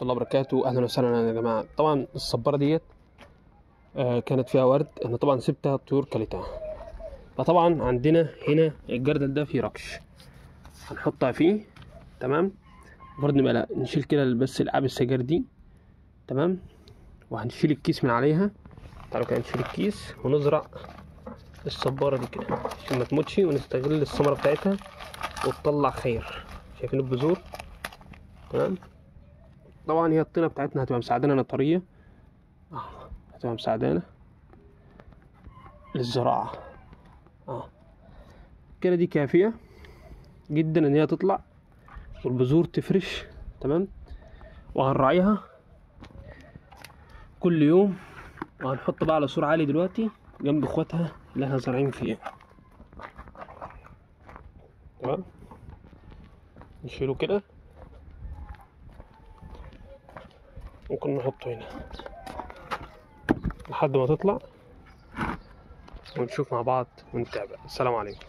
الله وبركاته. اهلا وسهلا يا جماعه. طبعا الصباره ديت كانت فيها ورد، انا طبعا سبتها الطيور كلتها. فطبعا عندنا هنا الجردل ده فيه ركش، هنحطها فيه. تمام. برضه نبقى نشيل كده بس العاب السجاير دي. تمام. وهنشيل الكيس من عليها. تعالوا كده نشيل الكيس ونزرع الصباره دي كده عشان ما تموتش، ونستغل الثمره بتاعتها وتطلع خير. شايفين البذور؟ تمام. طبعا هي الطينه بتاعتنا هتبقى مساعدانا، انا طريه هتبقى مساعدانا للزراعه. كده دي كافيه جدا ان هي تطلع والبذور تفرش. تمام. وهنراعيها كل يوم، وهنحط بقى على سور عالي دلوقتي جنب اخواتها اللي احنا زارعين فيها. تمام. نشيله كده، ممكن نحطه هنا لحد ما تطلع ونشوف مع بعض ونتابع. السلام عليكم.